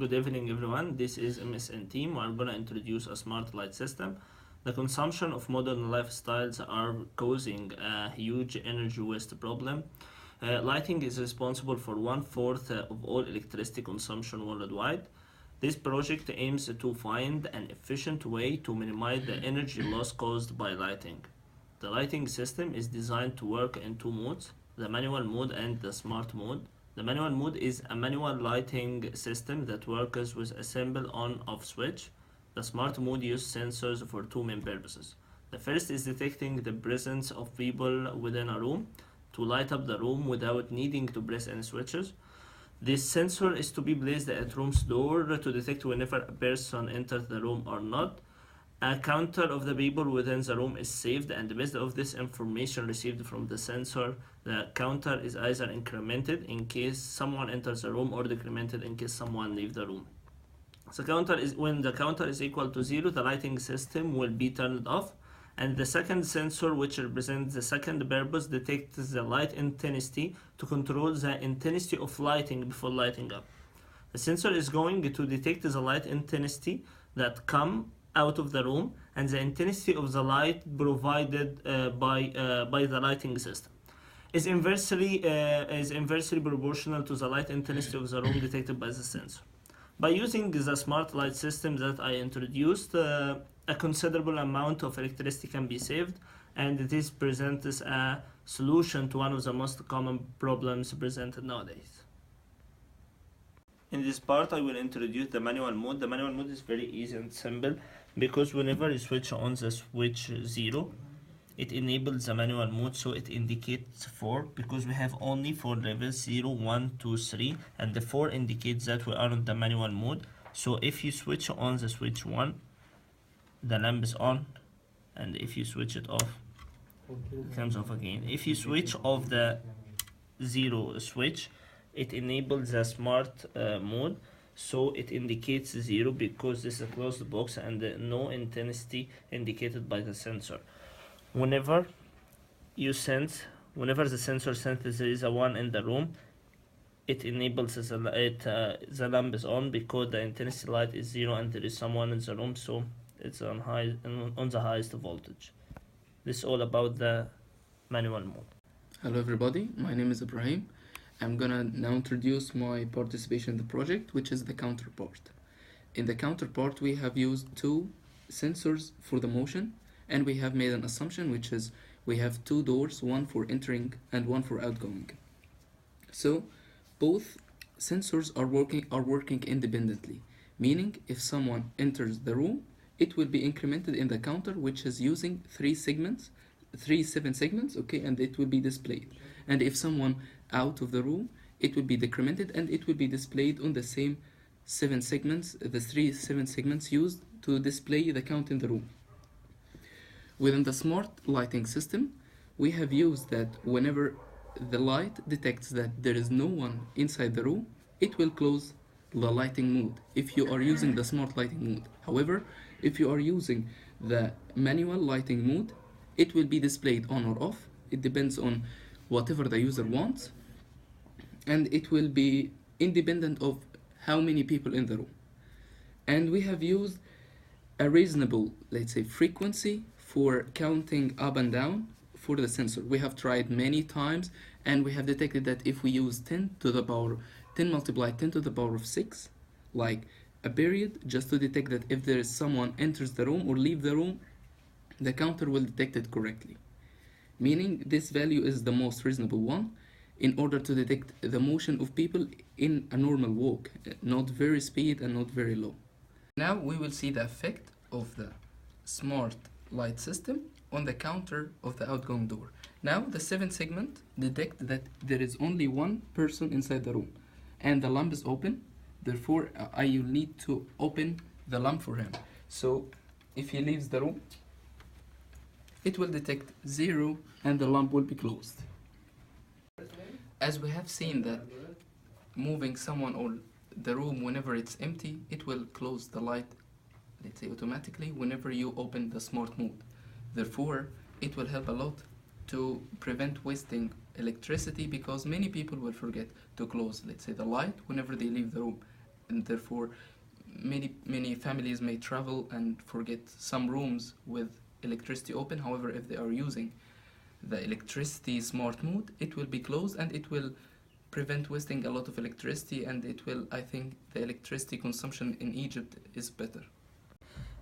Good evening everyone, this is MSN team. I'm gonna introduce a smart light system. The consumption of modern lifestyles are causing a huge energy waste problem. Lighting is responsible for 1/4 of all electricity consumption worldwide. This project aims to find an efficient way to minimize the energy loss caused by lighting. The lighting system is designed to work in two modes, the manual mode and the smart mode. The manual mode is a manual lighting system that works with a simple on-off switch. The smart mode uses sensors for two main purposes. The first is detecting the presence of people within a room to light up the room without needing to press any switches. This sensor is to be placed at room's door to detect whenever a person enters the room or not. A counter of the people within the room is saved, and based on this information received from the sensor, the counter is either incremented in case someone enters the room or decremented in case someone leaves the room. When the counter is equal to 0, the lighting system will be turned off, and the second sensor, which represents the second purpose, detects the light intensity to control the intensity of lighting before lighting up. The sensor is going to detect the light intensity that come out of the room and the intensity of the light provided by the lighting system is inversely proportional to the light intensity of the room detected by the sensor. By using the smart light system that I introduced, a considerable amount of electricity can be saved, and this presents a solution to one of the most common problems presented nowadays. In this part, I will introduce the manual mode. The manual mode is very easy and simple because whenever you switch on the switch 0, it enables the manual mode, so it indicates 4 because we have only 4 levels 0, 1, 2, 3, and the 4 indicates that we are on the manual mode. So if you switch on the switch 1, the lamp is on, and if you switch it off, it comes off again. If you switch off the 0 switch, it enables the smart mode, so it indicates 0 because this is a closed box and no intensity indicated by the sensor. Whenever the sensor senses there is a 1 in the room, it enables the lamp is on because the intensity light is 0 and there is someone in the room, so it's on the highest voltage. This is all about the manual mode. Hello everybody, my name is Ibrahim. I'm gonna now introduce my participation in the project, which is the counterpart. In the counterpart, we have used two sensors for the motion, and we have made an assumption, which is we have two doors, one for entering and one for outgoing. So both sensors are working independently, meaning if someone enters the room, it will be incremented in the counter, which is using 7 segments, okay, and it will be displayed. And if someone out of the room, it will be decremented and it will be displayed on the same 7 segments, the 7 segments used to display the count in the room. Within the smart lighting system, we have used that whenever the light detects that there is no one inside the room, it will close the lighting mode if you are using the smart lighting mode. However, if you are using the manual lighting mode, it will be displayed on or off. It depends on whatever the user wants, and it will be independent of how many people in the room. And we have used a reasonable, let's say, frequency for counting up and down for the sensor. We have tried many times, and we have detected that if we use 10 multiplied 10 to the power of 6, like a period, just to detect that if there is someone enters the room or leave the room, the counter will detect it correctly. Meaning this value is the most reasonable one in order to detect the motion of people in a normal walk, not very speed and not very low. Now we will see the effect of the smart light system on the counter of the outgoing door. Now the 7 segment detect that there is only one person inside the room and the lamp is open, therefore I will need to open the lamp for him. So if he leaves the room, it will detect 0 and the lamp will be closed. As we have seen that moving someone or the room whenever it's empty, it will close the light, let's say automatically, whenever you open the smart mode. Therefore, it will help a lot to prevent wasting electricity because many people will forget to close, let's say, the light whenever they leave the room. and therefore many families may travel and forget some rooms with electricity open. However, if they are using the electricity smart mode, it will be closed and it will prevent wasting a lot of electricity, and it will, I think, the electricity consumption in Egypt is better.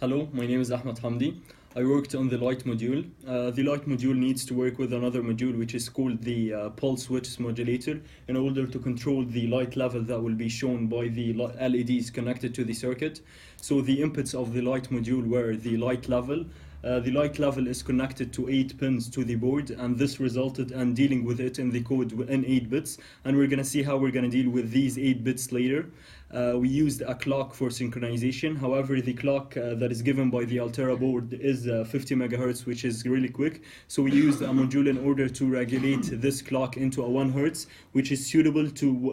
Hello, my name is Ahmed Hamdi. I worked on the light module. The light module needs to work with another module which is called the pulse width modulator in order to control the light level that will be shown by the LEDs connected to the circuit. So the inputs of the light module were the light level. The light level is connected to 8 pins to the board, and this resulted in dealing with it in the code in 8 bits, and we're going to see how we're going to deal with these 8 bits later. We used a clock for synchronization. However, the clock that is given by the Altera board is 50 megahertz, which is really quick. So we used a module in order to regulate this clock into a 1 hertz, which is suitable to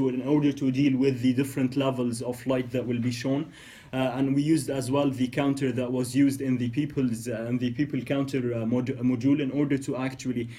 in order to deal with the different levels of light that will be shown. And we used as well the counter that was used in the people counter module in order to actually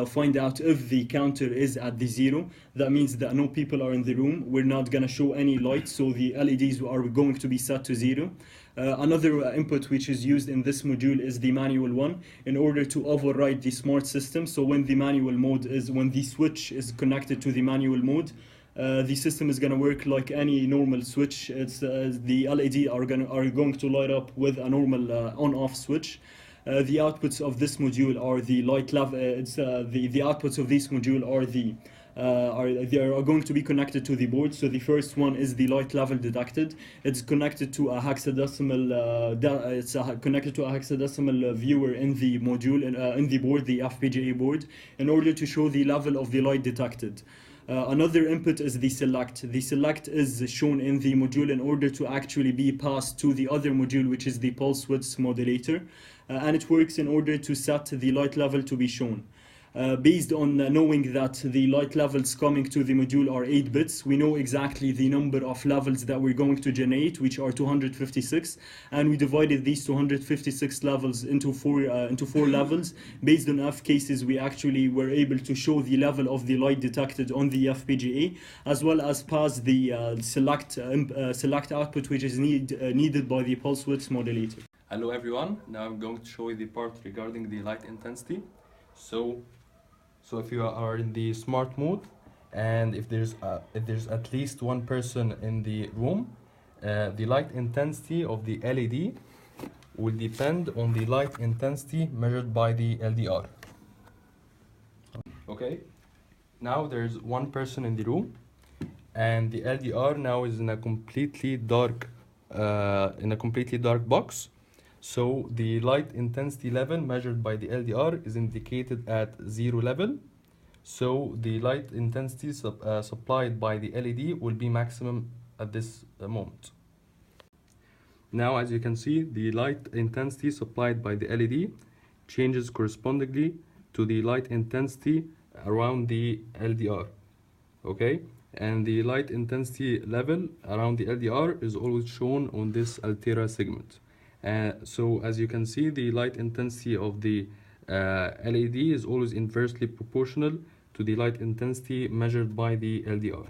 find out if the counter is at the 0. That means that no people are in the room. We're not going to show any light, so the LEDs are going to be set to 0. Another input which is used in this module is the manual one in order to override the smart system. So when the switch is connected to the manual mode, the system is going to work like any normal switch. It's the LED are going to light up with a normal on-off switch. The outputs of this module are the light level. The outputs of this module are going to be connected to the board. So the first one is the light level detected. It's connected to a hexadecimal. Connected to a hexadecimal viewer in the module in the board, the FPGA board, in order to show the level of the light detected. Another input is the select. The select is shown in the module in order to actually be passed to the other module, which is the pulse width modulator, and it works in order to set the light level to be shown. Based on knowing that the light levels coming to the module are 8 bits, we know exactly the number of levels that we're going to generate, which are 256, and we divided these 256 levels into four levels. Based on F cases, we actually were able to show the level of the light detected on the FPGA, as well as pass the select output, which is needed by the pulse width modulator. Hello everyone, now I'm going to show you the part regarding the light intensity. So if you are in the smart mode, and if there's at least one person in the room, the light intensity of the LED will depend on the light intensity measured by the LDR. Okay, now there's one person in the room, and the LDR now is in a completely dark box. So the light intensity level measured by the LDR is indicated at 0 level. So the light intensity supplied by the LED will be maximum at this moment. Now, as you can see, the light intensity supplied by the LED changes correspondingly to the light intensity around the LDR. Okay, and the light intensity level around the LDR is always shown on this Altera segment. So as you can see, the light intensity of the LED is always inversely proportional to the light intensity measured by the LDR.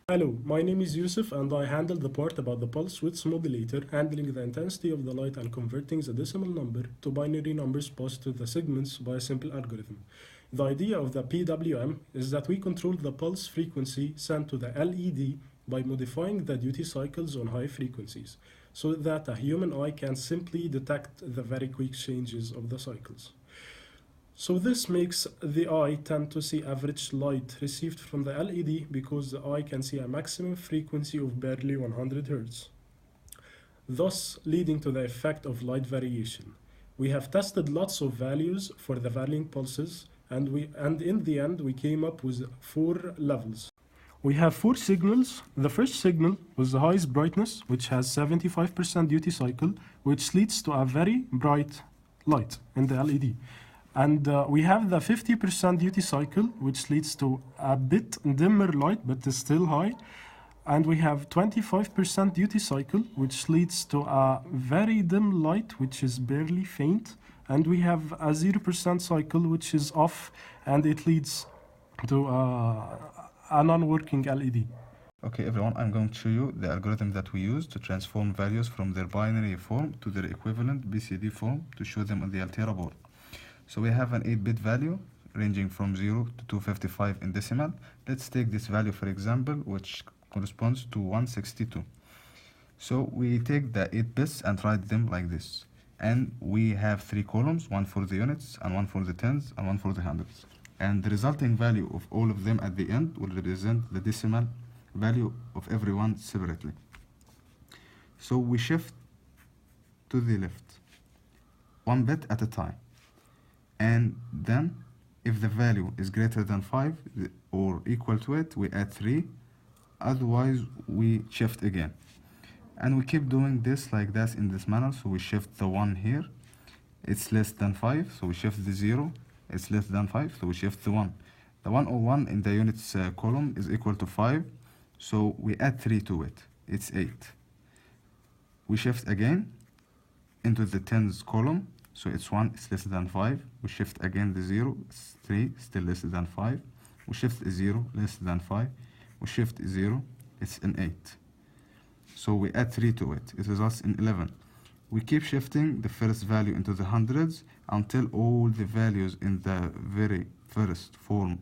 Hello, my name is Yusuf, and I handle the part about the pulse width modulator, handling the intensity of the light and converting the decimal number to binary numbers passed to the segments by a simple algorithm. The idea of the PWM is that we control the pulse frequency sent to the LED by modifying the duty cycles on high frequencies, so that a human eye can simply detect the very quick changes of the cycles. So this makes the eye tend to see average light received from the LED because the eye can see a maximum frequency of barely 100 Hz, thus leading to the effect of light variation. We have tested lots of values for the varying pulses, and in the end we came up with 4 levels. We have 4 signals. The first signal was the highest brightness, which has 75% duty cycle, which leads to a very bright light in the LED. And we have the 50% duty cycle, which leads to a bit dimmer light, but is still high. And we have 25% duty cycle, which leads to a very dim light, which is barely faint. And we have a 0% cycle, which is off, and it leads to a non-working LED. Okay, everyone, I'm going to show you the algorithm that we use to transform values from their binary form to their equivalent BCD form to show them on the Altera board. So we have an 8-bit value ranging from 0 to 255 in decimal. Let's take this value, for example, which corresponds to 162. So we take the 8 bits and write them like this. And we have 3 columns, one for the units, and one for the tens, and one for the hundreds. And the resulting value of all of them at the end will represent the decimal value of every one separately. So we shift to the left, 1 bit at a time. And then, if the value is greater than 5 or equal to it, we add 3. Otherwise, we shift again. And we keep doing this like that in this manner. So we shift the 1 here. It's less than 5, so we shift the 0. It's less than 5, so we shift the 1. The 101 in the units column is equal to 5, so we add 3 to it. It's 8. We shift again into the tens column, so it's 1, it's less than 5. We shift again the 0, it's 3, still less than 5. We shift a 0, less than 5. We shift a 0, it's an 8. So we add 3 to it. It results in 11. We keep shifting the first value into the hundreds until all the values in the very first form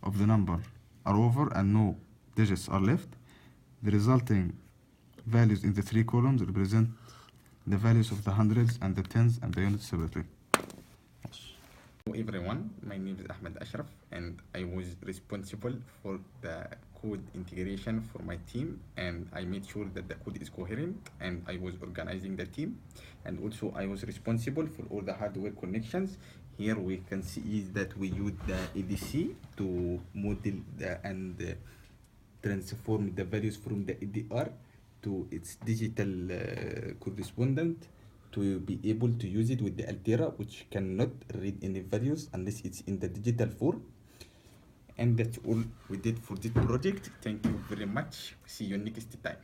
of the number are over and no digits are left. The resulting values in the 3 columns represent the values of the hundreds and the tens and the units separately. Hello everyone, my name is Ahmed Ashraf and I was responsible for the code integration for my team, and I made sure that the code is coherent, and I was organizing the team, and also I was responsible for all the hardware connections. Here we can see that we use the ADC to model and transform the values from the ADR to its digital correspondent to be able to use it with the Altera, which cannot read any values unless it's in the digital form. And that's all we did for this project. Thank you very much. See you next time.